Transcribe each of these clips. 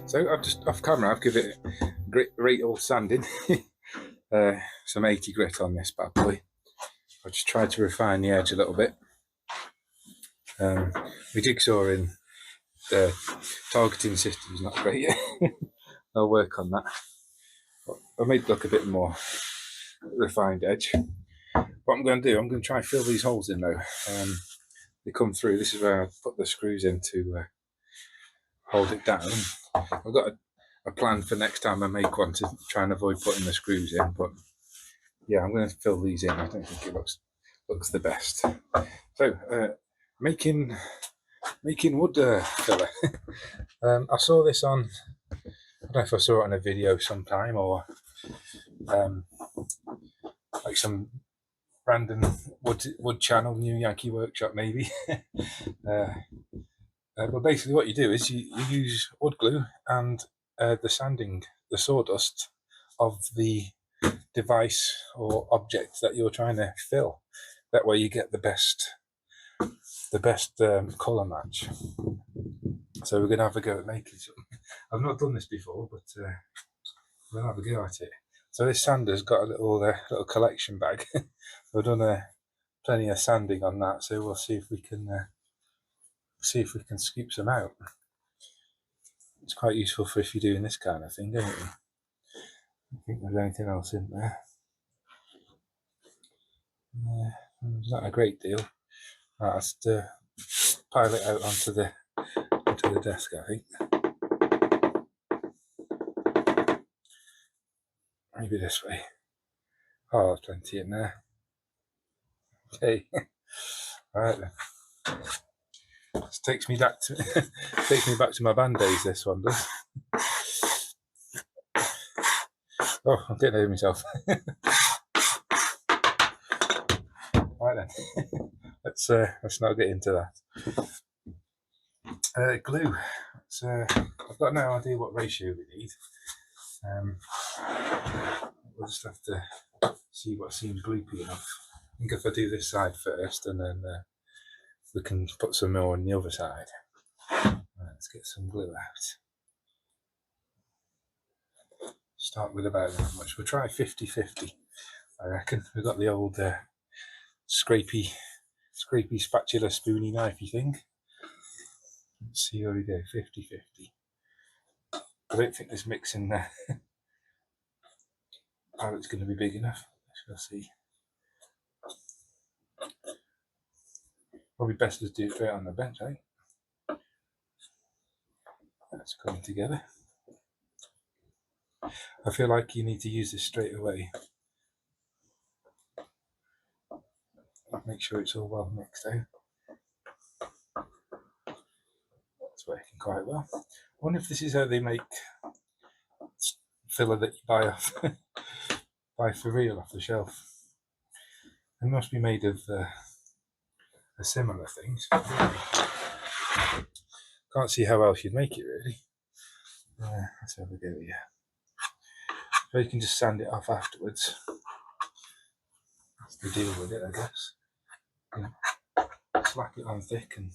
So I've just off camera, I've given it a great old sanding, some 80 grit on this bad boy. I've just tried to refine the edge a little bit. My jigsaw in the targeting system is not great yet. I'll work on that. But I made it look a bit more refined edge. What I'm going to do, I'm going to try and fill these holes in though. They come through. This is where I put the screws in to hold it down. I've got a plan for next time I make one to try and avoid putting the screws in, but yeah, I'm going to fill these in. I don't think it looks the best. So making wood filler. I saw this on, I don't know if I saw it on a video sometime or like some random wood channel, New Yankee Workshop maybe. But basically what you do is you use wood glue and the sawdust of the device or object that you're trying to fill. That way you get the best colour match. So we're going to have a go at making some. I've not done this before, but we'll have a go at it. So this sander's got a little collection bag. I've done plenty of sanding on that, so we'll see if we can scoop some out. It's quite useful for if you're doing this kind of thing, don't you? I think there's anything else in there. There's not a great deal. I'll just pile it out onto the desk, I think. Maybe this way. Oh, there's plenty in there. Okay. Alright then. This takes me back to my band days, this one does. Oh, I'm getting over myself. Right then. Let's not get into that. Glue. I've got no idea what ratio we need. We'll just have to see what seems gloopy enough. I think if I do this side first and then we can put some more on the other side. Right, let's get some glue out. Start with about that much. We'll try 50-50, I reckon. We've got the old scrapey spatula spoony knifey thing. Let's see how we go. 50-50. I don't think this mixing pallet's going to be big enough. We'll see. Probably best to do it on the bench, eh? That's coming together. I feel like you need to use this straight away. Make sure it's all well mixed out. It's working quite well. I wonder if this is how they make filler that you buy for real off the shelf. They must be made of similar things. Can't see how else you'd make it really. Let's have a go here. So you can just sand it off afterwards. That's the deal with it, I guess. Slack it on thick and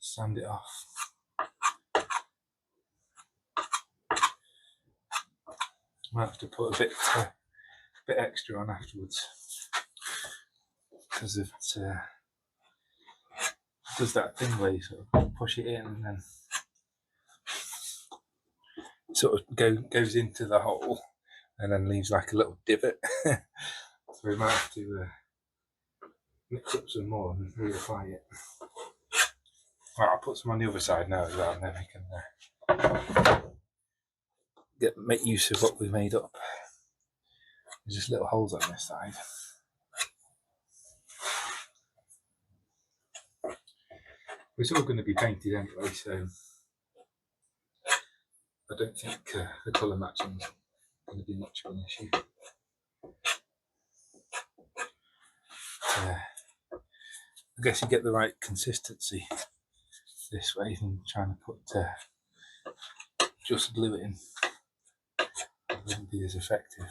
sand it off. Might have to put a bit extra on afterwards because it does that thing where you sort of push it in and then sort of goes into the hole and then leaves like a little divot. So we might have to mix up some more and reapply it. Right, I'll put some on the other side now as well, and then we can make use of what we made up. There's just little holes on this side. It's all going to be painted anyway, so I don't think the colour matching is going to be much of an issue. I guess you get the right consistency this way than trying to put just glue it in. It wouldn't be as effective.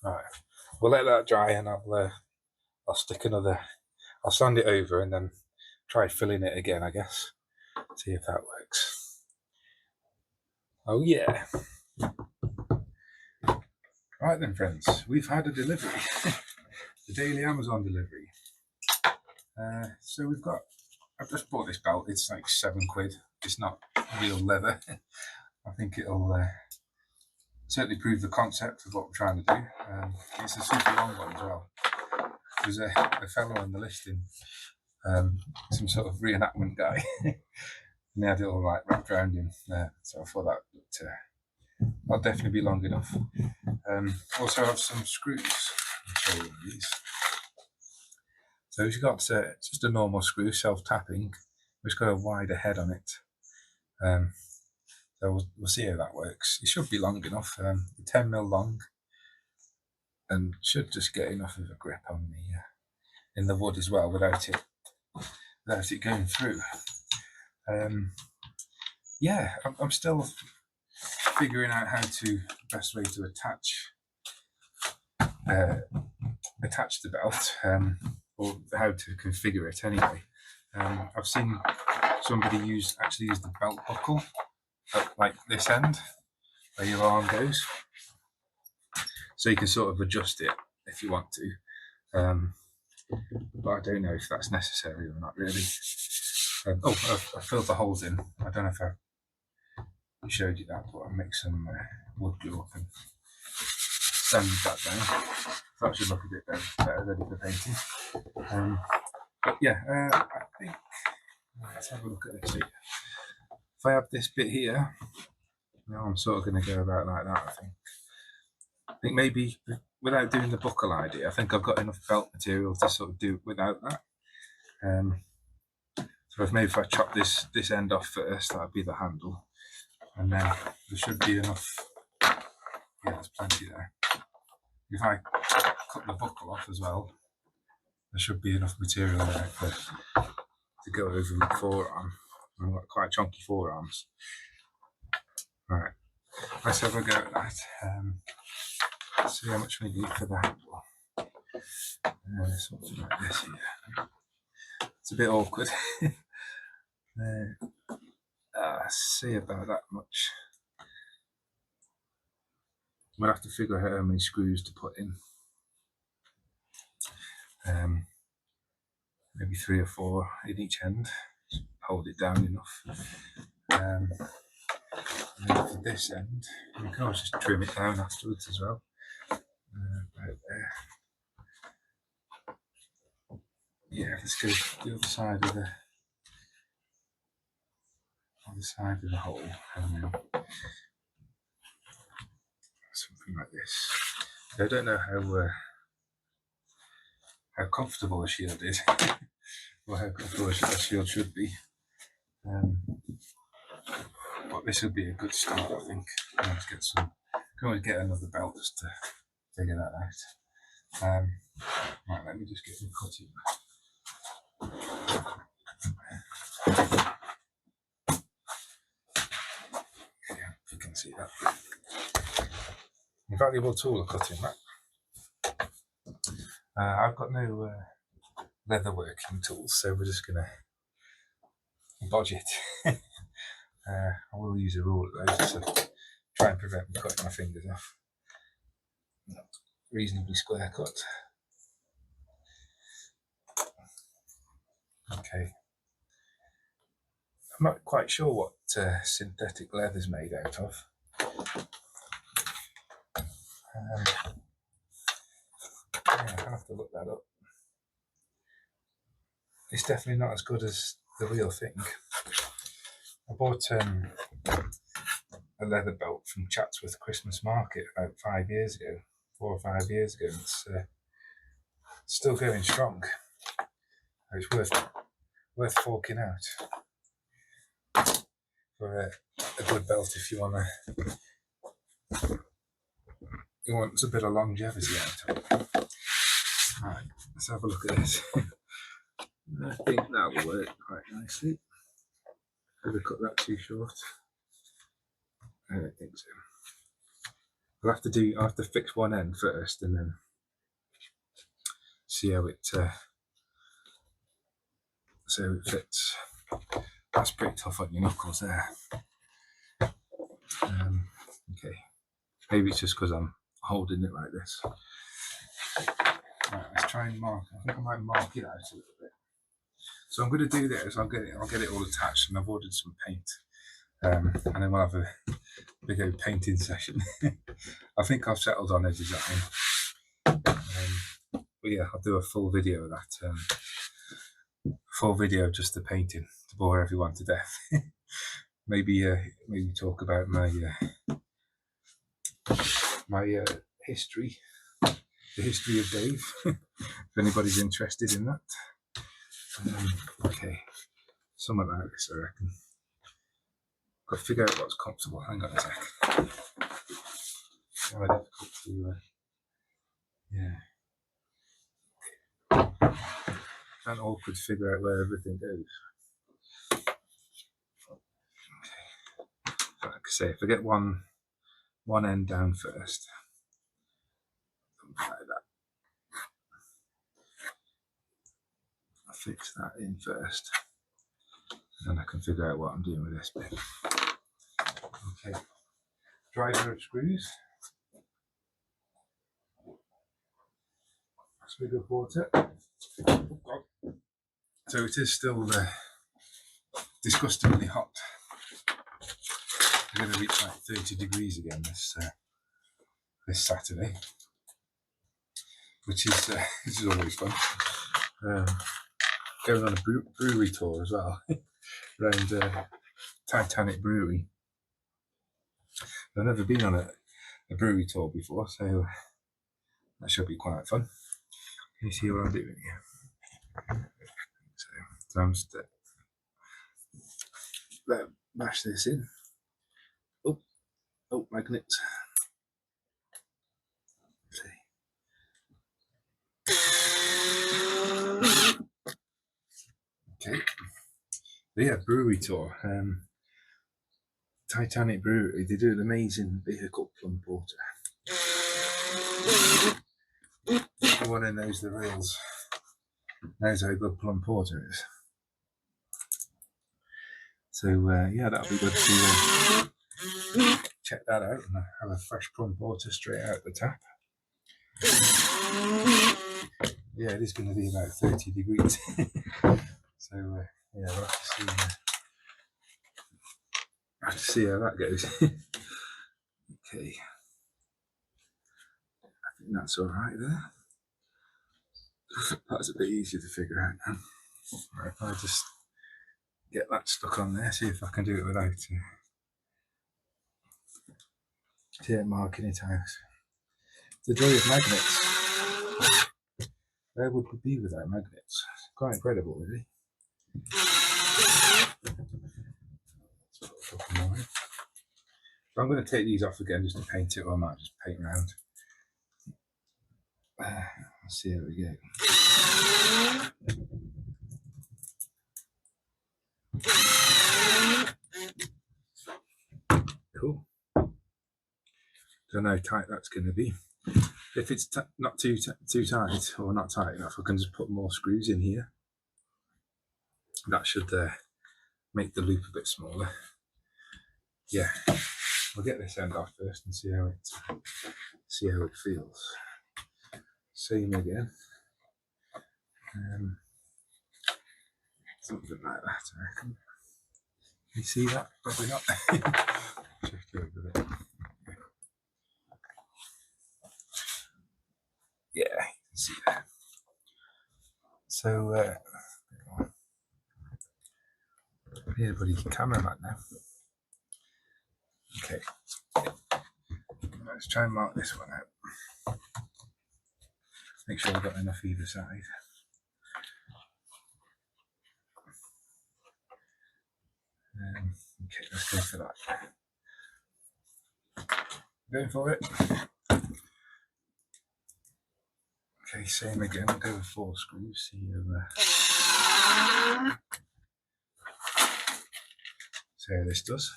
Right, we'll let that dry and I'll stick I'll sand it over and then try filling it again, I guess. See if that works. Oh yeah. Right then, friends, we've had a delivery. The daily Amazon delivery. So we've got, I've just bought this belt. It's like £7. It's not real leather. I think it'll certainly prove the concept of what we're trying to do. It's a super long one as well. There's a fellow on the listing, some sort of reenactment guy, and he had it all like wrapped around him. So I thought that'll definitely be long enough. Also have some screws. I'll show you these. So we've got just a normal screw, self-tapping. It's got a wider head on it. So we'll see how that works. It should be long enough, 10mm long, and should just get enough of a grip on the in the wood as well without it going through. Yeah, I'm still figuring out how to best way to attach the belt, or how to configure it anyway. I've seen somebody actually use the belt buckle at like this end where your arm goes, so you can sort of adjust it if you want to. But I don't know if that's necessary or not really. I filled the holes in. I don't know if I showed you that, but I mixed some wood glue up and sanded that down. So that should look a bit better ready for painting. But yeah, I think, let's have a look at this here. If I have this bit here, now I'm sort of going to go about like that, I think maybe without doing the buckle idea, I think I've got enough belt material to sort of do it without that. So if I chop this end off first, that'd be the handle, and then there should be enough. Yeah, there's plenty there. If I cut the buckle off as well, there should be enough material there to go over my forearm. I've got quite chunky forearms. Right, let's have a go at that. Let's see how much we need for the handle. Something like this here. It's a bit awkward. See about that much. We'll have to figure out how many screws to put in. Maybe 3 or 4 in each end. Hold it down enough. And then for this end, you can always just trim it down afterwards as well. About there. Yeah, let's go to the other side of the hole, and then something like this. I don't know how comfortable a shield is, or how comfortable a shield should be. But this would be a good start, I think. Can always get another belt just to figure that out. Right, let me just get the cutting. Yeah, you can see that. Invaluable tool of cutting, that. I've got no leather working tools, so we're just gonna bodge it. I will use a ruler though, to try and prevent me cutting my fingers off. Reasonably square cut. Okay. I'm not quite sure what synthetic leather is made out of. I'll have to look that up. It's definitely not as good as the real thing. I bought a leather belt from Chatsworth Christmas Market about 4 or 5 years ago. It's still going strong. It's worth forking out for a good belt if you want a bit of longevity out of it. Right, let's have a look at this. I think that will work quite nicely. Have I cut that too short? I don't think so. I'll have to fix one end first and then see how it fits. That's pretty tough on your knuckles there. Okay, maybe it's just because I'm holding it like this. Right, let's try and mark. I think I might mark it out a little bit. So I'm going to do this. I'll get it all attached, and I've ordered some paint, and then we'll have a big old painting session. I think I've settled on a design, but yeah, I'll do a full video of that. Full video of just the painting to bore everyone to death. maybe talk about my history, the history of Dave, if anybody's interested in that. Okay, something like this, I reckon. Got to figure out what's comfortable. Hang on a sec. How difficult to, yeah. And awkward to figure out where everything goes. Okay. Like I say, if I get one end down first, something like that. I fix that in first, and then I can figure out what I'm doing with this bit. Okay, driver of screws. Sprig of water. So it is still disgustingly hot. We're going to reach like 30 degrees again this Saturday, which is always fun. Going on a brewery tour as well around Titanic Brewery. I've never been on a brewery tour before, so that should be quite fun. Can you see what I'm doing here? So I'm just mash this in. Oh, magnets. Okay. But yeah, brewery tour. Titanic Brewery, they do an amazing beer called plum porter. Everyone who knows the reels knows how good plum porter is. So yeah, that'll be good to check that out and have a fresh plum porter straight out the tap. Yeah, it is going to be about 30 degrees. So yeah, we'll have to see how that goes. Okay, I think that's all right there. That's a bit easier to figure out now. Right, if I just get that stuck on there, see if I can do it without marking it out. The joy of magnets. Where would we be without magnets? Quite incredible, really. So I'm going to take these off again just to paint it, or I might just paint around. Let's see how we go. Cool. Don't know how tight that's going to be. If it's not too tight or not tight enough, I can just put more screws in here. That should make the loop a bit smaller. Yeah, we'll get this end off first and see how it feels. Same again. Something like that, I reckon. You see that? Probably not. Check over it. Yeah, you can see that. So, yeah, buddy, cameraman now. Okay, let's try and mark this one out. Make sure we've got enough either side. Okay, let's go for that. Going for it. Okay, same again. We'll go with 4 screws. See how this does.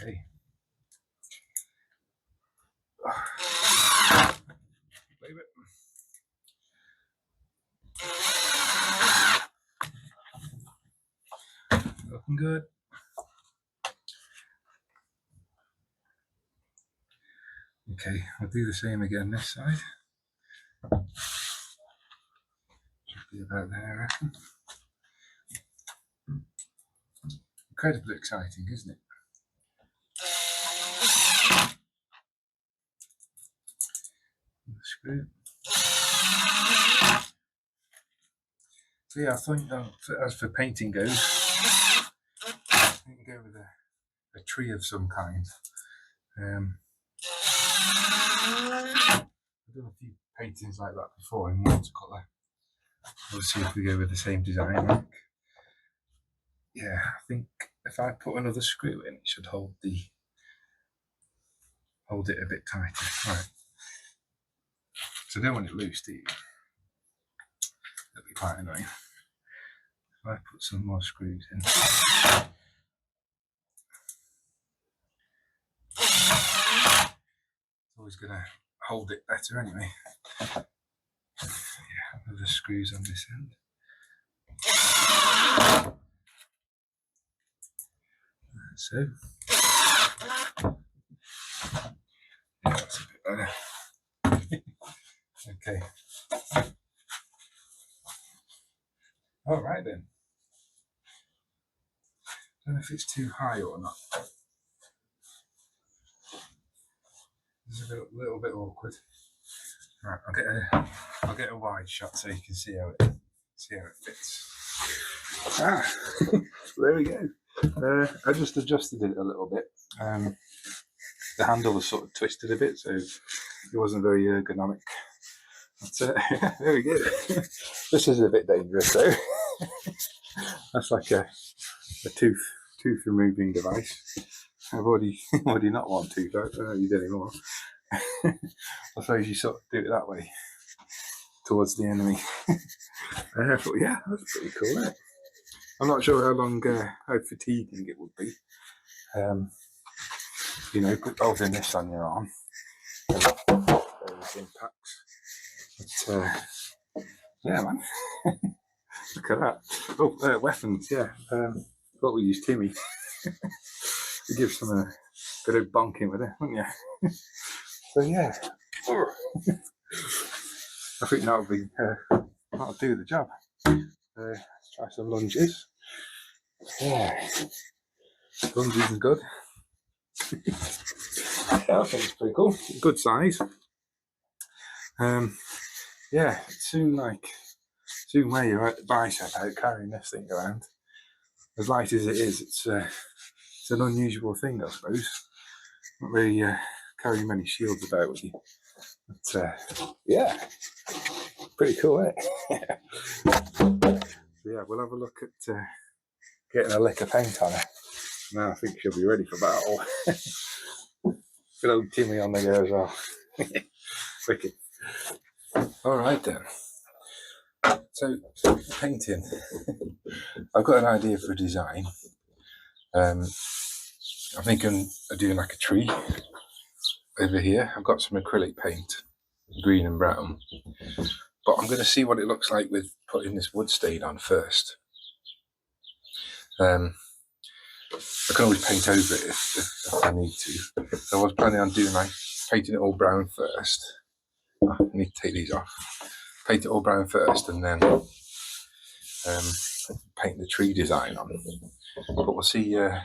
Okay. Leave it. looking good. Okay, I'll do the same again this side. Should be about there, I reckon. Incredibly exciting, isn't it? The screw. So yeah, I think as for painting goes, I think go with a tree of some kind. I've done a few paintings like that before in watercolour. We'll see if we go with the same design. Like, yeah, I think if I put another screw in, it should hold it a bit tighter. Right. So I don't want it loose, do you? That'd be quite annoying. If I put some more screws in. It's always going to hold it better anyway. Yeah, other screws on this end. So, yeah, that's a bit better. Okay. All right then. Don't know if it's too high or not. It's a little bit awkward. Right, I'll get a wide shot so you can see how it fits. Ah, there we go. I just adjusted it a little bit. The handle was sort of twisted a bit, so it wasn't very ergonomic. But, there we go. This is a bit dangerous though. That's like a tooth removing device. I've already not one tooth out, I don't need any more. I suppose you sort of do it that way towards the enemy. But yeah, that's pretty cool, isn't it? I'm not sure how fatiguing it would be. You know, put holding this on your arm, those impacts. But yeah, man, look at that. Oh, weapons, yeah. Thought we used Timmy. You give some a bit of bonking with it, wouldn't you? So yeah, I think that'll do the job. Let's try some lunges. Yeah, lunges is good. Yeah, I think it's pretty cool. Good size. Yeah, soon wear your bicep out carrying this thing around. As light as it is, it's an unusual thing, I suppose. Not really carrying many shields about with you. But yeah, pretty cool, eh? So yeah, we'll have a look at getting a lick of paint on her. Now I think she'll be ready for battle. Good old Timmy on the go as well. Wicked. Alright then. So, painting. I've got an idea for a design. I'm thinking of doing like a tree over here. I've got some acrylic paint, green and brown. But I'm going to see what it looks like with putting this wood stain on first. I can always paint over it if I need to. So I was planning on doing painting it all brown first. I need to take these off. Paint it all brown first and then paint the tree design on. But we'll see how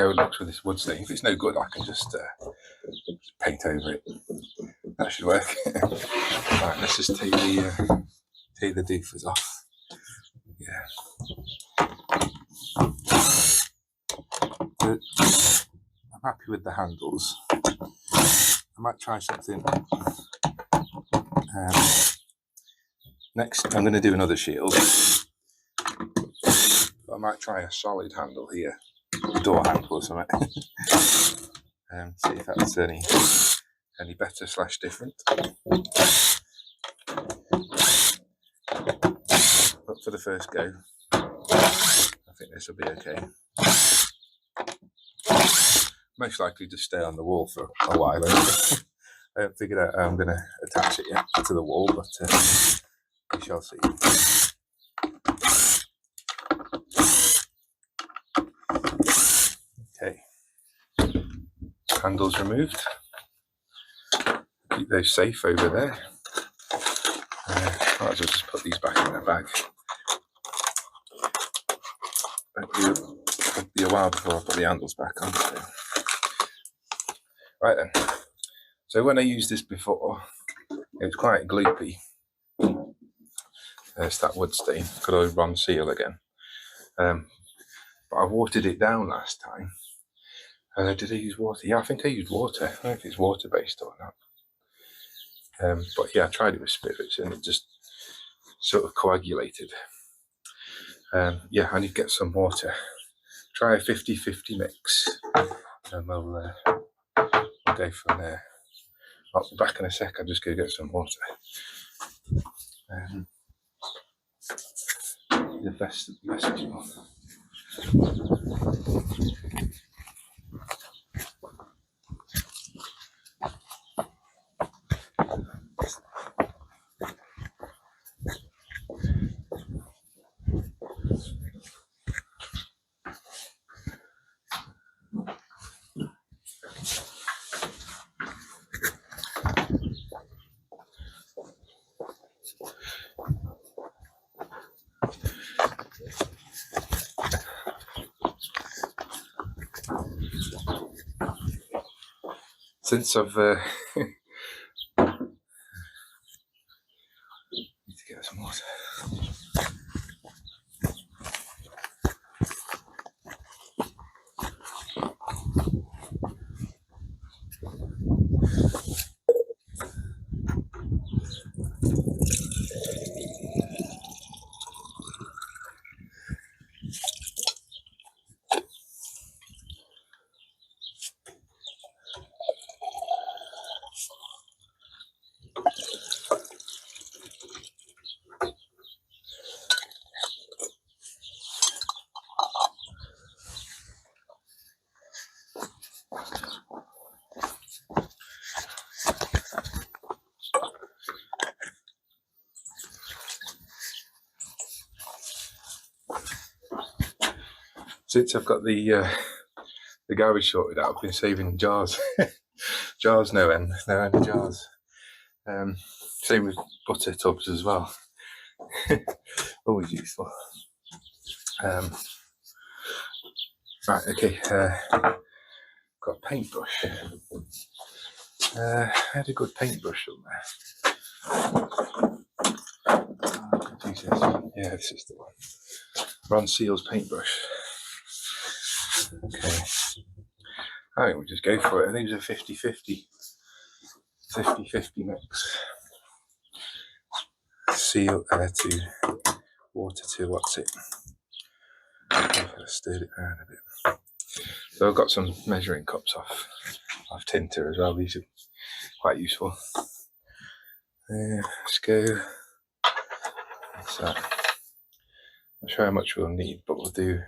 it looks with this wood stain. If it's no good, I can just paint over it. That should work. Right, let's just take the doofers off. Yeah. I'm happy with the handles. I might try something. Next, I'm going to do another shield. I might try a solid handle here, door handle or something. See if that's any better / different. But for the first go, I think this will be okay. Most likely just stay on the wall for a while. I haven't figured out how I'm going to attach it yet to the wall, but we shall see. handles removed. Keep those safe over there. Might as well just put these back in the bag. It'll be a while before I put the handles back on. So. Right then. So when I used this before, it was quite gloopy. There's that wood stain. Good old bronze seal again. But I watered it down last time. Did I use water? Yeah, I think I used water. I don't know if it's water based or not. But yeah, I tried it with spirits and it just sort of coagulated. Yeah, I need to get some water. Try a 50-50 mix and we'll go from there. I'll be back in a sec. I'll just go get some water. The best message. Since I've need to get some water. Since I've got the garbage sorted out, I've been saving jars. Jars no end of jars. Same with butter tubs as well. Always useful. Right, okay. Got a paintbrush. I had a good paintbrush somewhere. Yeah, this is the one. Ron Seal's paintbrush. Okay. I think we'll just go for it. I think it was a 50-50 mix. Seal to water to what's it? I've stirred it around a bit. So I've got some measuring cups off tinter as well. These are quite useful. Let's go. What's that? Not sure how much we'll need, but we'll do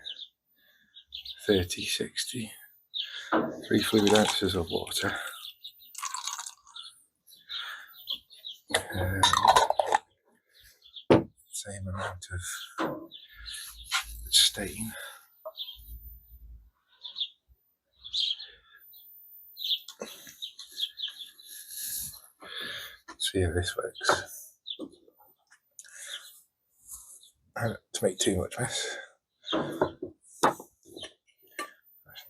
30, 60. 3 fluid ounces of water. Same amount of stain. See how this works. I don't to make too much mess. I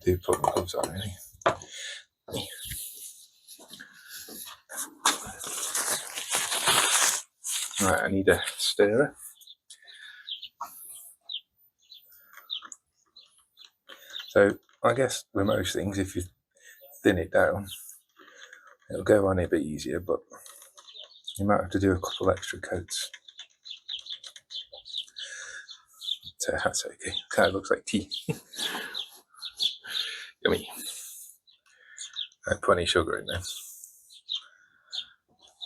do put my gloves on really. Right, I need a stirrer. So I guess with most things, if you thin it down, it'll go on a bit easier, but you might have to do a couple extra coats. So that's okay. Kind of looks like tea. Yummy. I'd put any sugar in there.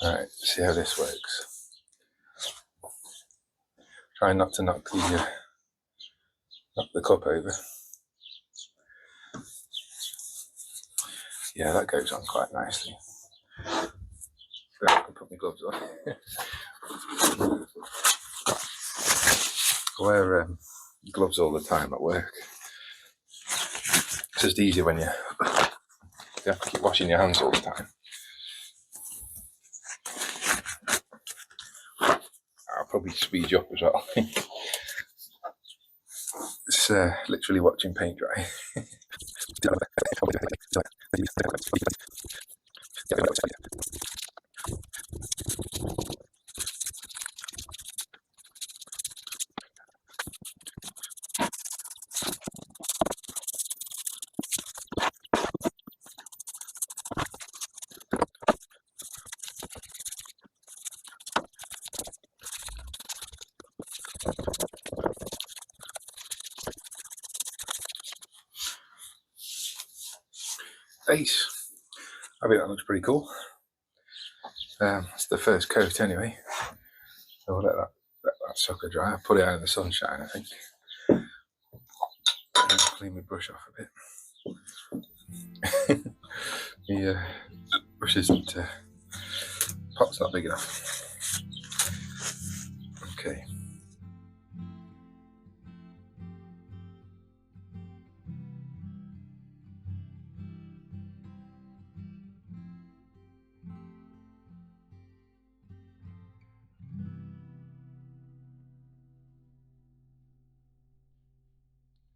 Alright, see how this works. Try not to knock the cup over. Yeah, that goes on quite nicely. So I can put my gloves on. I wear gloves all the time at work. It's just easier when you're You have to keep washing your hands all the time. I'll probably speed you up as well. It's literally watching paint dry. Ace. I think that looks pretty cool. It's the first coat anyway. So we'll let that sucker dry. I'll put it out in the sunshine, I think. And clean my brush off a bit. The brush isn't, pot's not big enough. Okay.